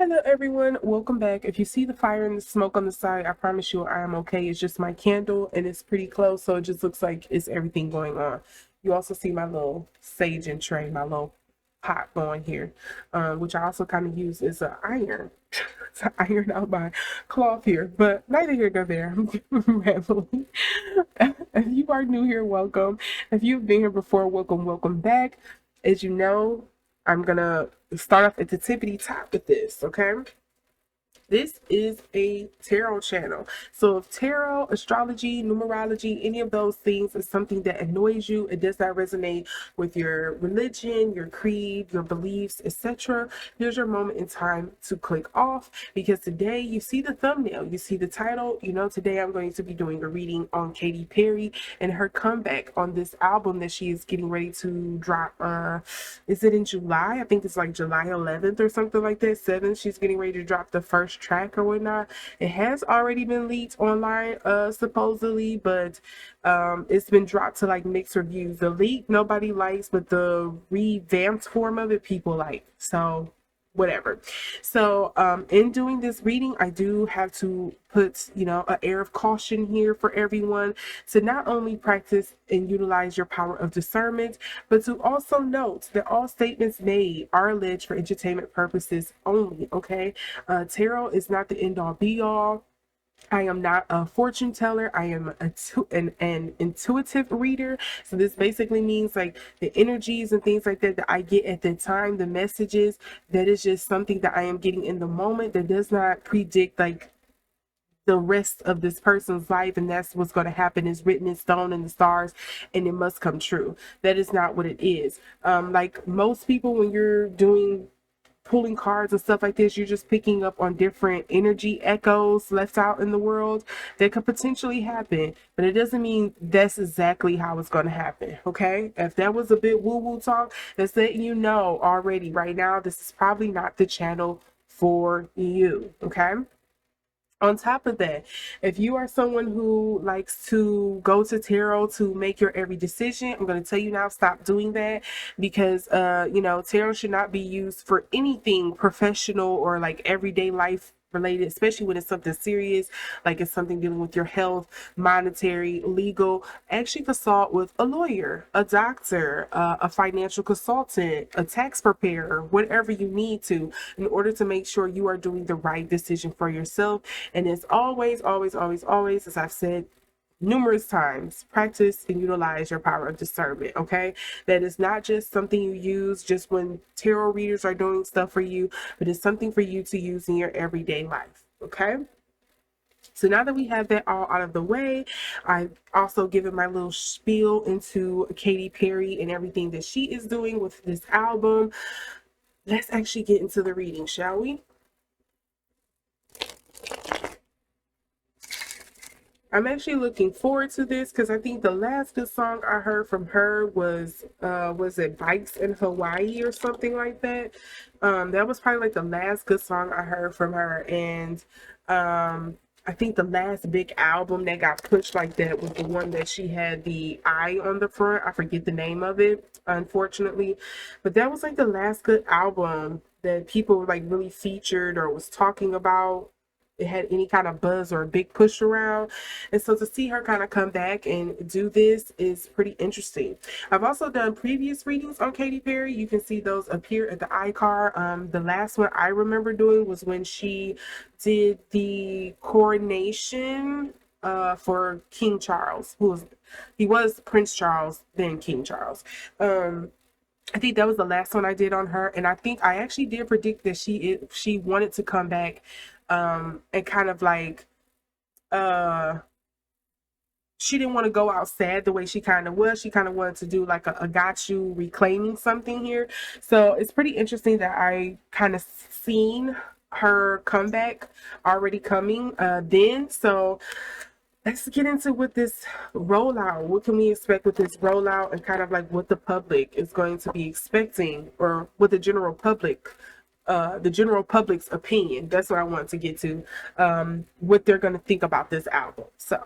Hello everyone, welcome back. If you see the fire and the smoke on the side, I promise you I am okay. It's just my candle and it's pretty close, so it just looks like it's everything going on. You also see my little sage and tray, my little pot going here, which I also kind of use as an iron to iron out my cloth here, but neither here nor there. I'm rambling. If you are new here, welcome. If you've been here before, welcome back. As you know, I'm gonna start off at the tippity top with this, okay? This is a tarot channel. So if tarot, astrology, numerology, any of those things is something that annoys you, it does not resonate with your religion, your creed, your beliefs, etc., here's your moment in time to click off, because today you see the thumbnail, you see the title, you know today I'm going to be doing a reading on Katy Perry and her comeback on this album that she is getting ready to drop. Is it in July? I think it's like July 11th or something like that. 7th, she's getting ready to drop the first track or whatnot. It has already been leaked online, supposedly, but it's been dropped to like mixed reviews. The leak nobody likes, but the revamped form of it people like. So whatever. So in doing this reading, I do have to put, you know, an air of caution here for everyone to not only practice and utilize your power of discernment, but to also note that all statements made are alleged for entertainment purposes only. Okay, tarot is not the end all be all. I am not a fortune teller. I am an intuitive reader. So this basically means like the energies and things like that that I get at the time, the messages, that is just something that I am getting in the moment, that does not predict like the rest of this person's life, and that's what's going to happen, is written in stone in the stars, and it must come true. That is not what it is. Like most people, when you're doing pulling cards and stuff like this, you're just picking up on different energy echoes left out in the world that could potentially happen, but it doesn't mean that's exactly how it's going to happen. Okay, if that was a bit woo-woo talk, that's letting you know already right now this is probably not the channel for you. Okay, on top of that, if you are someone who likes to go to tarot to make your every decision, I'm going to tell you now, stop doing that, because you know, tarot should not be used for anything professional or like everyday life related, especially when it's something serious, like it's something dealing with your health, monetary, legal. Actually consult with a lawyer, a doctor, a financial consultant, a tax preparer, whatever you need to, in order to make sure you are doing the right decision for yourself. And as always, always, as I've said numerous times, practice and utilize your power of discernment. Okay, that is not just something you use just when tarot readers are doing stuff for you, but it's something for you to use in your everyday life. Okay, so now that we have that all out of the way, I've also given my little spiel into Katy Perry and everything that she is doing with this album. Let's actually get into the reading, shall we? I'm actually looking forward to this because I think the last good song I heard from her was it Bikes in Hawaii or something like that. That was probably like the last good song I heard from her, and I think the last big album that got pushed like that was the one that she had the eye on the front. I forget the name of it, unfortunately, but that was like the last good album that people like really featured or was talking about. It had any kind of buzz or a big push around. And so to see her kind of come back and do this is pretty interesting. I've also done previous readings on Katy Perry. You can see those appear at the iCard. The last one I remember doing was when she did the coronation for King Charles, he was Prince Charles, then King Charles. I think that was the last one I did on her, and I think I actually did predict that she wanted to come back, and kind of like uh she didn't want to go out sad the way she kind of was. She kind of wanted to do like a got you reclaiming something here. So it's pretty interesting that I kind of seen her comeback already coming then. So let's get into what this rollout, what can we expect with this rollout, and kind of like what the public is going to be expecting, or what the general public's opinion. That's what I want to get to, what they're going to think about this album. So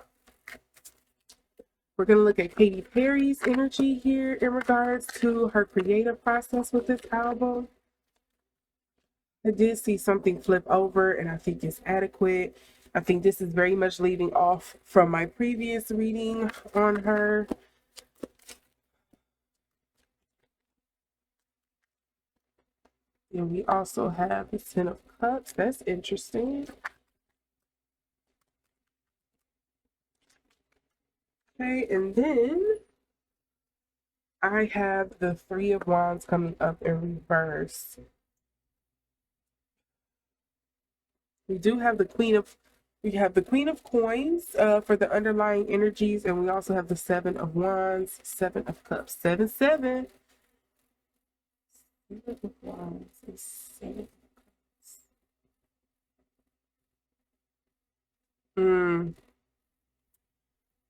we're going to look at Katy Perry's energy here in regards to her creative process with this album. I did see something flip over, and I think it's adequate. I think this is very much leading off from my previous reading on her. And we also have the Ten of Cups. That's interesting. Okay, and then I have the Three of Wands coming up in reverse. We do have the Queen of Coins for the underlying energies, and we also have the Seven of Wands, Seven of Cups, 7 7. Seven of Wands and Seven of Cups.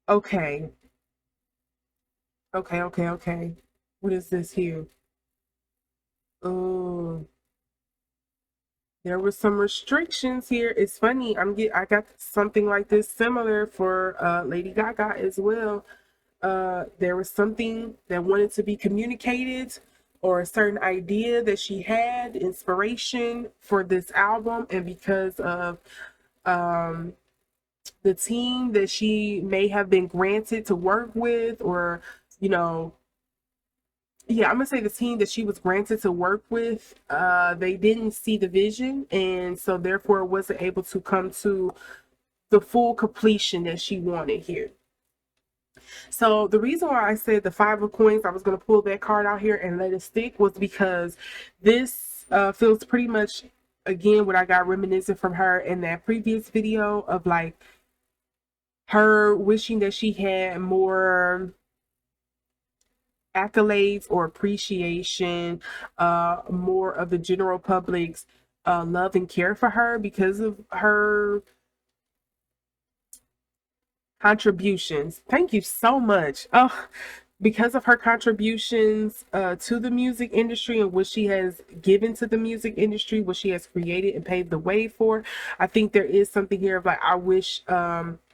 Okay. Okay. What is this here? Oh, there were some restrictions here. It's funny. I got something like this similar for Lady Gaga as well. There was something that wanted to be communicated, or a certain idea that she had, inspiration for this album, and because of the team that she may have been granted to work with, or you know, yeah, I'm gonna say the team that she was granted to work with, they didn't see the vision, and so therefore wasn't able to come to the full completion that she wanted here. So the reason why I said the Five of Coins, I was gonna pull that card out here and let it stick, was because this feels pretty much again what I got reminiscent from her in that previous video of like her wishing that she had more accolades or appreciation, more of the general public's love and care for her because of her contributions. Thank you so much. Oh, because of her contributions to the music industry and what she has given to the music industry, what she has created and paved the way for, I think there is something here of like, I wish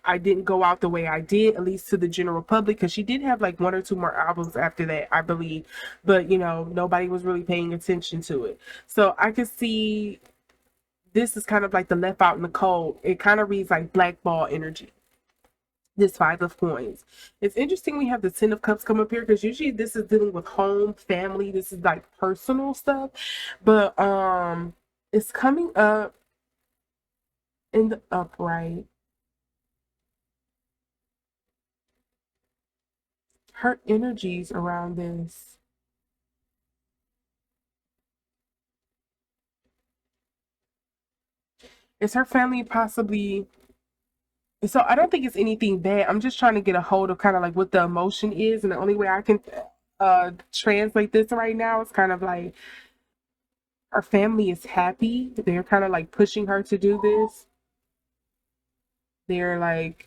I didn't go out the way I did, at least to the general public, because she did have like one or two more albums after that, I believe, but you know, nobody was really paying attention to it. So I can see this is kind of like the left out in the cold. It kind of reads like blackball energy, this Five of Coins. It's interesting we have the Ten of Cups come up here, because usually this is dealing with home, family, this is like personal stuff, but it's coming up in the upright. Her energies around this. Is her family possibly, so I don't think it's anything bad. I'm just trying to get a hold of kind of like what the emotion is, and the only way I can translate this right now is kind of like her family is happy. They're kind of like pushing her to do this. They're like,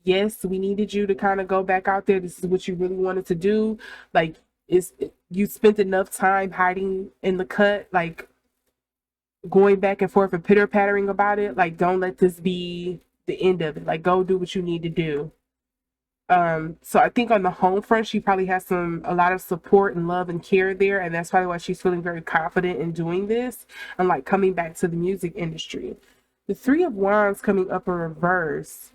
yes, we needed you to kind of go back out there. This is what you really wanted to do. Like, is you spent enough time hiding in the cut, like going back and forth and pitter pattering about it. Like, don't let this be the end of it. Like, go do what you need to do. So I think on the home front, she probably has a lot of support and love and care there, and that's probably why she's feeling very confident in doing this and like coming back to the music industry. The Three of Wands coming up in reverse.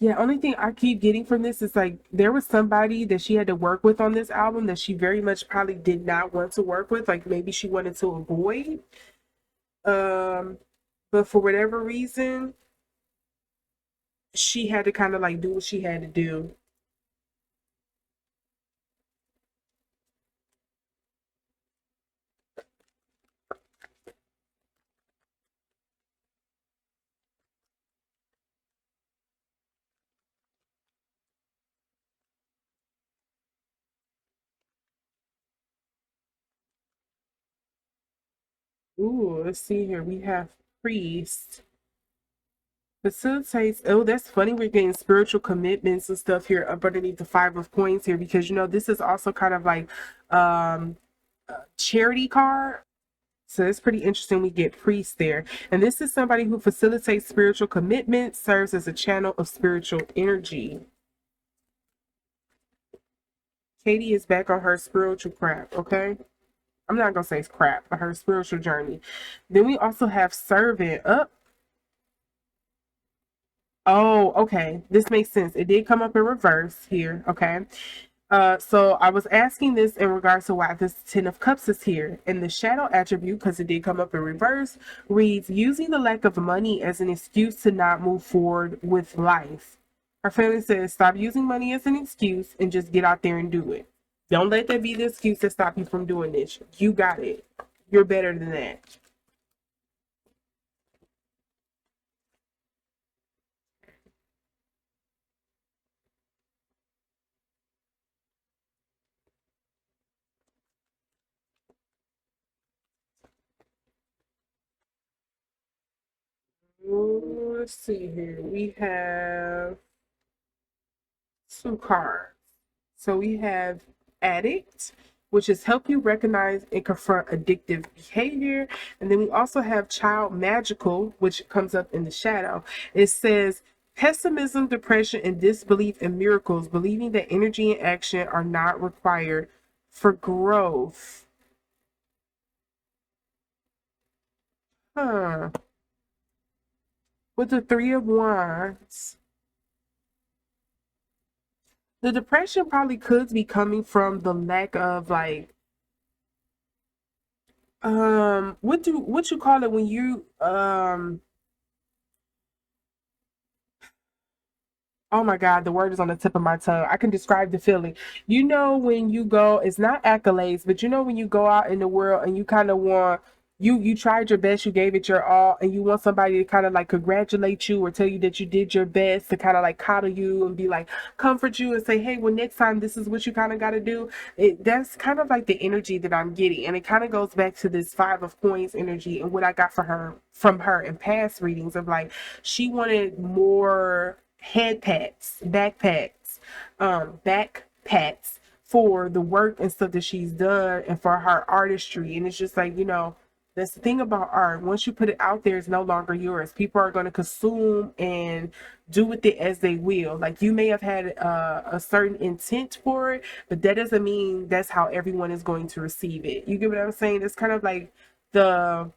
Yeah, only thing I keep getting from this is like there was somebody that she had to work with on this album that she very much probably did not want to work with. Like maybe she wanted to avoid. Um, but for whatever reason, she had to kind of like do what she had to do. Ooh, let's see here. We have priest. Facilitates. Oh, that's funny. We're getting spiritual commitments and stuff here up underneath the Five of Coins here, because you know this is also kind of like um charity card. So it's pretty interesting. We get priest there. And this is somebody who facilitates spiritual commitment, serves as a channel of spiritual energy. Katy is back on her spiritual crap, okay? I'm not gonna say it's crap, but her spiritual journey. Then we also have servant up. Oh, okay. This makes sense. It did come up in reverse here. Okay. So I was asking this in regards to why this Ten of Cups is here. And the shadow attribute, because it did come up in reverse, reads using the lack of money as an excuse to not move forward with life. Her family says stop using money as an excuse and just get out there and do it. Don't let that be the excuse to stop you from doing this. You got it. You're better than that. Let's see here. We have two cards. So we have addict, which is help you recognize and confront addictive behavior. And then we also have child magical, which comes up in the shadow. It says pessimism, depression, and disbelief in miracles, believing that energy and action are not required for growth. Huh. With the Three of Wands, the depression probably could be coming from the lack of like what you call it when you oh my God, the word is on the tip of my tongue. I can describe the feeling. You know, when you go, it's not accolades, but you know, when you go out in the world and you kind of want, you tried your best, you gave it your all, and you want somebody to kind of like congratulate you or tell you that you did your best to kind of like coddle you and be like, comfort you and say, hey, well, next time this is what you kind of got to do. That's kind of like the energy that I'm getting. And it kind of goes back to this Five of Coins energy and what I got for her from her in past readings of like, she wanted more head pats, back pats for the work and stuff that she's done and for her artistry. And it's just like, you know, that's the thing about art. Once you put it out there, it's no longer yours. People are going to consume and do with it as they will. Like you may have had a certain intent for it, but that doesn't mean that's how everyone is going to receive it. You get what I'm saying? It's kind of like the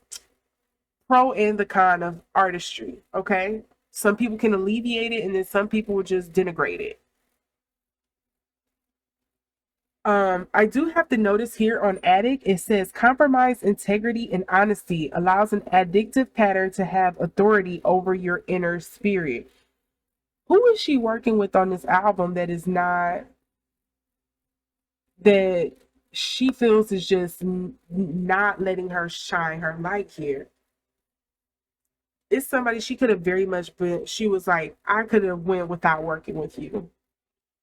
pro and the con of artistry. Okay, some people can alleviate it, and then some people will just denigrate it. I do have to notice here on addict, it says compromise, integrity, and honesty allows an addictive pattern to have authority over your inner spirit. Who is she working with on this album that is not that she feels is just not letting her shine her light here? It's somebody she could have very much been. She was like, I could have went without working with you.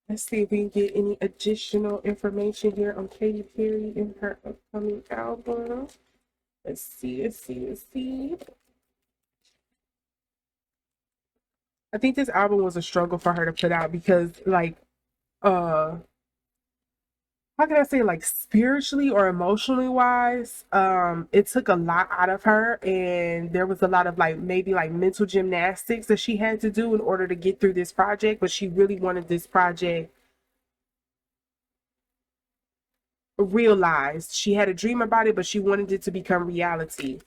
Let's see if we can get any additional information here on Katy Perry in her upcoming album. Let's see. I think this album was a struggle for her to put out because, like, uh, how can I say, like, spiritually or emotionally wise, it took a lot out of her, and there was a lot of like maybe like mental gymnastics that she had to do in order to get through this project. But she really wanted this project realized. She had a dream about it, but she wanted it to become reality.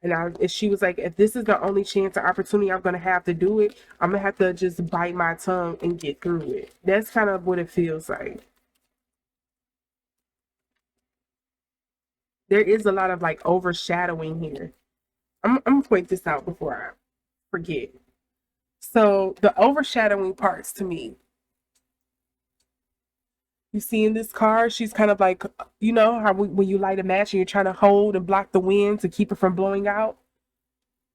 And she was like, if this is the only chance or opportunity I'm gonna have to do it, I'm gonna have to just bite my tongue and get through it. That's kind of what it feels like. There is a lot of like overshadowing here. I'm gonna point this out before I forget. So the overshadowing parts to me, you see in this card, she's kind of like, you know, how when you light a match and you're trying to hold and block the wind to keep it from blowing out.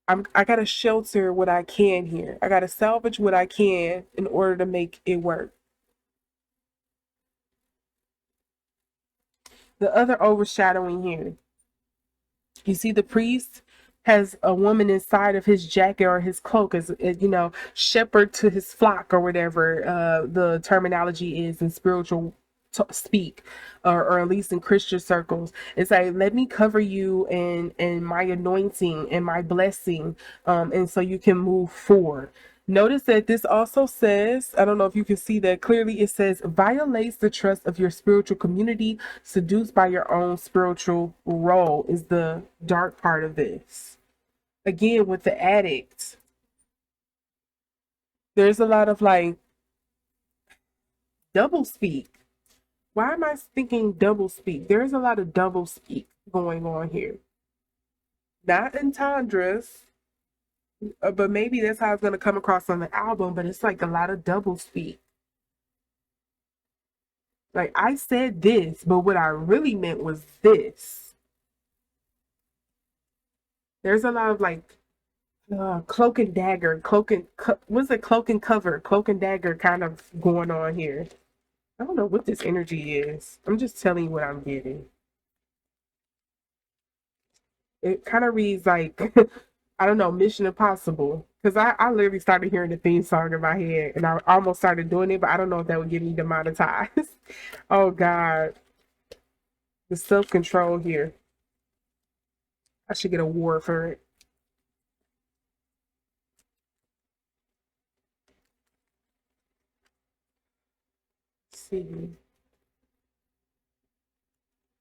I gotta shelter what I can here. I gotta salvage what I can in order to make it work. The other overshadowing here, you see the priest has a woman inside of his jacket or his cloak as you know, shepherd to his flock or whatever the terminology is in spiritual speak, or at least in Christian circles. It's like, let me cover you in my anointing and my blessing, and so you can move forward. Notice that this also says, I don't know if you can see that clearly, it says violates the trust of your spiritual community, seduced by your own spiritual role is the dark part of this. Again, with the addict, there's a lot of like double speak. Why am I thinking double speak? There's a lot of double speak going on here. Not entendres, but maybe that's how it's going to come across on the album, but it's like a lot of double speak. Like I said this, but what I really meant was this. There's a lot of like cloak and dagger, what's it, cloak and cover, cloak and dagger kind of going on here. I don't know what this energy is. I'm just telling you what I'm getting. It kind of reads like, I don't know, Mission Impossible. Because I literally started hearing the theme song in my head and I almost started doing it, but I don't know if that would get me demonetized. Oh, God. The self control here. I should get a award for it. Let's see.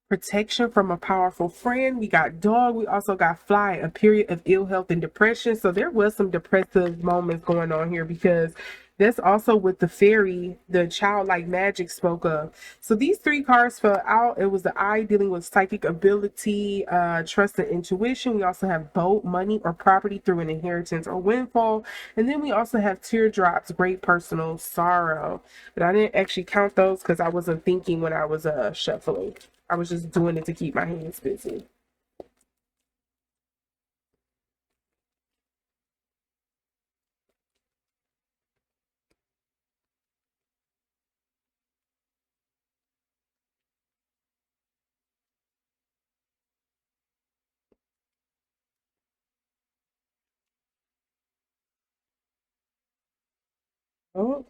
Protection from a powerful friend. We got dog. We also got fly, a period of ill health and depression. So there was some depressive moments going on here because that's also with the fairy, the childlike magic spoke of. So these three cards fell out. It was the eye dealing with psychic ability, trust and intuition. We also have boat, money or property through an inheritance or windfall. And then we also have teardrops, great personal sorrow. But I didn't actually count those because I wasn't thinking when I was shuffling. I was just doing it to keep my hands busy. Oh,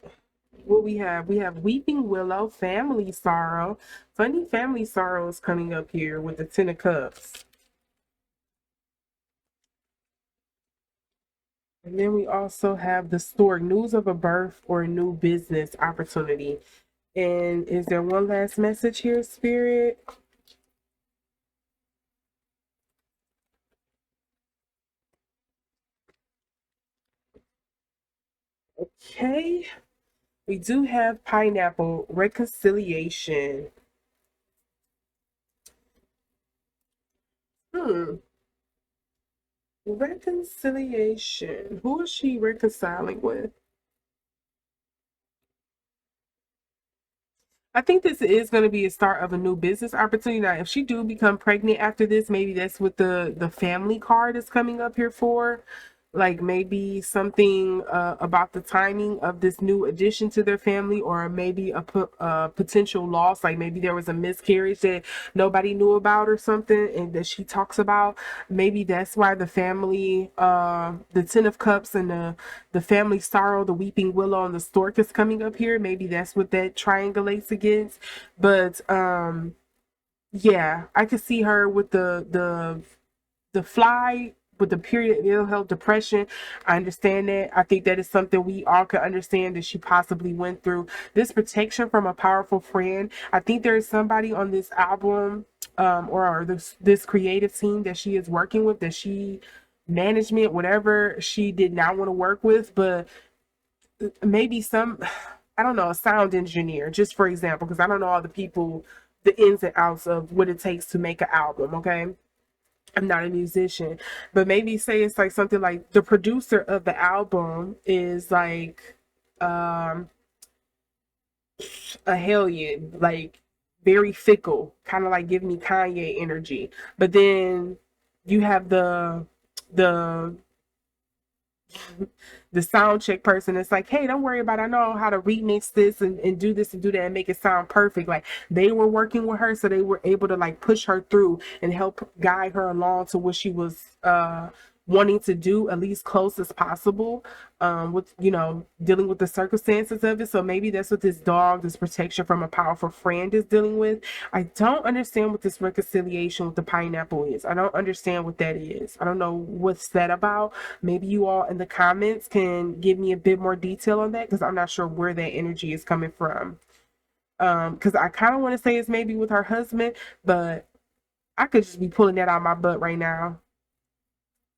what we have? We have Weeping Willow, Family Sorrow. Funny family sorrow is coming up here with the Ten of Cups. And then we also have the Stork, news of a birth or a new business opportunity. And is there one last message here, Spirit? Okay. We do have pineapple, reconciliation. Hmm. Reconciliation. Who is she reconciling with? I think this is going to be a start of a new business opportunity. Now, if she do become pregnant after this, maybe that's what the family card is coming up here for. Like maybe something about the timing of this new addition to their family, or maybe a potential loss. Like maybe there was a miscarriage that nobody knew about or something, and that she talks about. Maybe that's why the family, the Ten of Cups and the family sorrow, the Weeping Willow and the Stork is coming up here. Maybe that's what that triangulates against. But yeah, I could see her with the fly with the period of ill health, depression. I understand that. I think that is something we all could understand that she possibly went through. This protection from a powerful friend. I think there is somebody on this album, or this creative team that she is working with, that she, management, whatever, she did not want to work with, but maybe some, I don't know, a sound engineer, just for example, because I don't know all the people, the ins and outs of what it takes to make an album. Okay, I'm not a musician, but maybe say it's like something like the producer of the album is like um a hellion, like very fickle, kind of like give me Kanye energy. But then you have the the sound check person. It's like, hey, don't worry about it. I know how to remix this and do this and do that and make it sound perfect. Like they were working with her, so they were able to like push her through and help guide her along to what she was wanting to do at least close as possible, with, you know, dealing with the circumstances of it. So maybe that's what this dog, this protection from a powerful friend, is dealing with. I don't understand what this reconciliation with the pineapple is. I don't understand what that is. I don't know what's that about. Maybe you all in the comments can give me a bit more detail on that, because I'm not sure where that energy is coming from. Because I kind of want to say it's maybe with her husband, but I could just be pulling that out of my butt right now.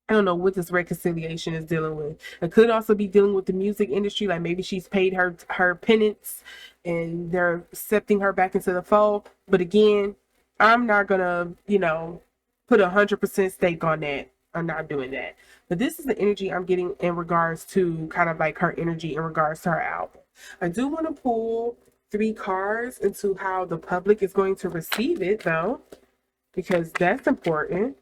I don't know what this reconciliation is dealing with. It could also be dealing with the music industry, like maybe she's paid her penance and they're accepting her back into the fold. But again, I'm not gonna, you know, put 100% stake on that. I'm not doing that. But this is the energy I'm getting in regards to kind of like her energy in regards to her album. I do want to pull 3 cards into how the public is going to receive it, though, because that's important.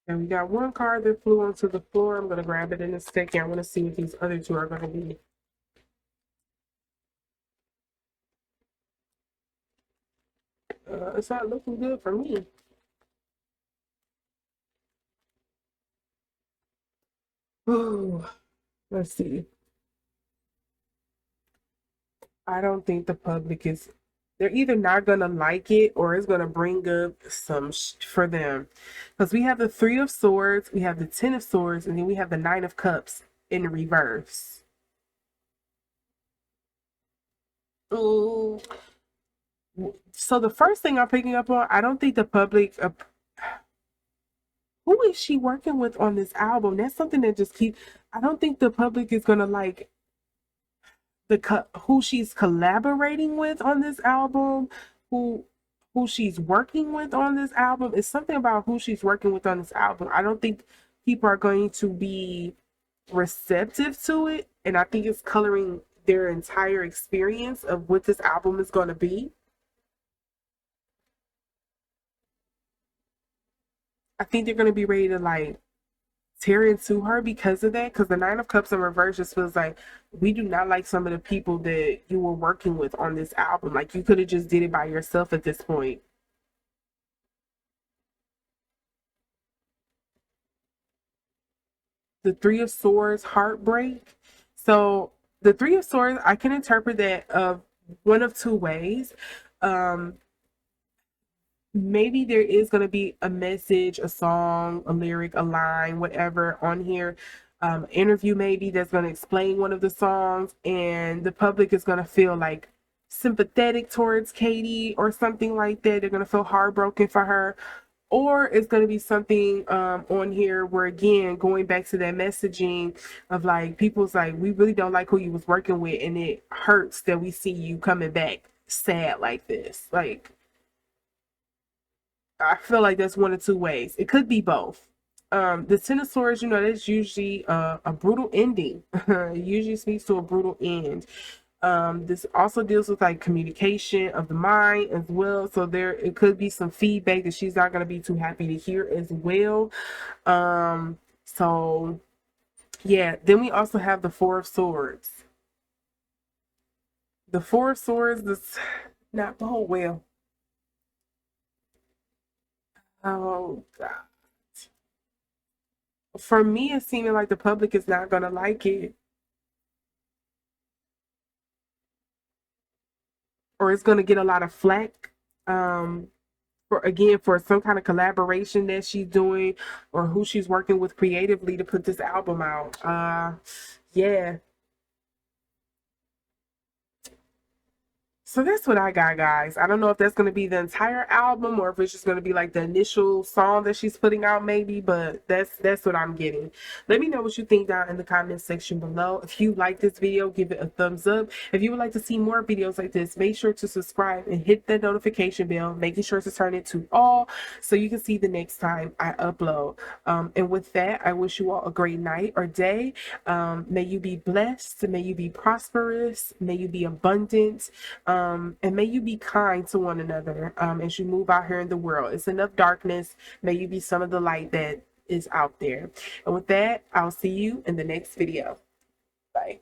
And we got 1 card that flew onto the floor. I'm going to grab it in a second. I want to see what these other 2 are going to be. It's not looking good for me. Ooh, let's see. I don't think the public is. They're either not going to like it or it's going to bring up some for them. Because we have the 3 of Swords, we have the 10 of Swords, and then we have the 9 of Cups in reverse. Ooh. So the first thing I'm picking up on, I don't think the public. Who is she working with on this album? That's something that just keeps. I don't think the public is gonna like who she's collaborating with on this album, who who she's working with on this album. It's something about who she's working with on this album. I don't think people are going to be receptive to it, and I think it's coloring their entire experience of what this album is going to be. I think they're going to be ready to like tear into her because of that. Because the 9 of Cups in reverse just feels like we do not like some of the people that you were working with on this album. Like you could have just did it by yourself at this point. The 3 of Swords, heartbreak. So the 3 of Swords, I can interpret that of one of 2 ways. Um, Maybe there is going to be a message, a song, a lyric, a line, whatever on here. Interview maybe that's going to explain one of the songs, and the public is going to feel like sympathetic towards Katy or something like that. They're going to feel heartbroken for her. Or it's going to be something on here where, again, going back to that messaging of like, people's like, we really don't like who you was working with, and it hurts that we see you coming back sad like this. Like, I feel like that's one of 2 ways. It could be both. The 10 of Swords, you know, that's usually a brutal ending. It usually speaks to a brutal end. This also deals with like communication of the mind as well. So there, it could be some feedback that she's not going to be too happy to hear as well. So yeah. Then we also have the 4 of Swords. The 4 of Swords does not bode well. Oh God. For me, it's seeming like the public is not gonna like it, or it's gonna get a lot of flack. For again, for some kind of collaboration that she's doing, or who she's working with creatively to put this album out. Yeah. So that's what I got, guys. I don't know if that's going to be the entire album or if it's just going to be like the initial song that she's putting out, maybe, but that's what I'm getting. Let me know what you think down in the comment section below. If you like this video, give it a thumbs up. If you would like to see more videos like this, make sure to subscribe and hit the notification bell, making sure to turn it to all so you can see the next time I upload. And with that, I wish you all a great night or day. May you be blessed, may you be prosperous, may you be abundant. And may you be kind to one another as you move out here in the world. It's enough darkness. May you be some of the light that is out there. And with that, I'll see you in the next video. Bye.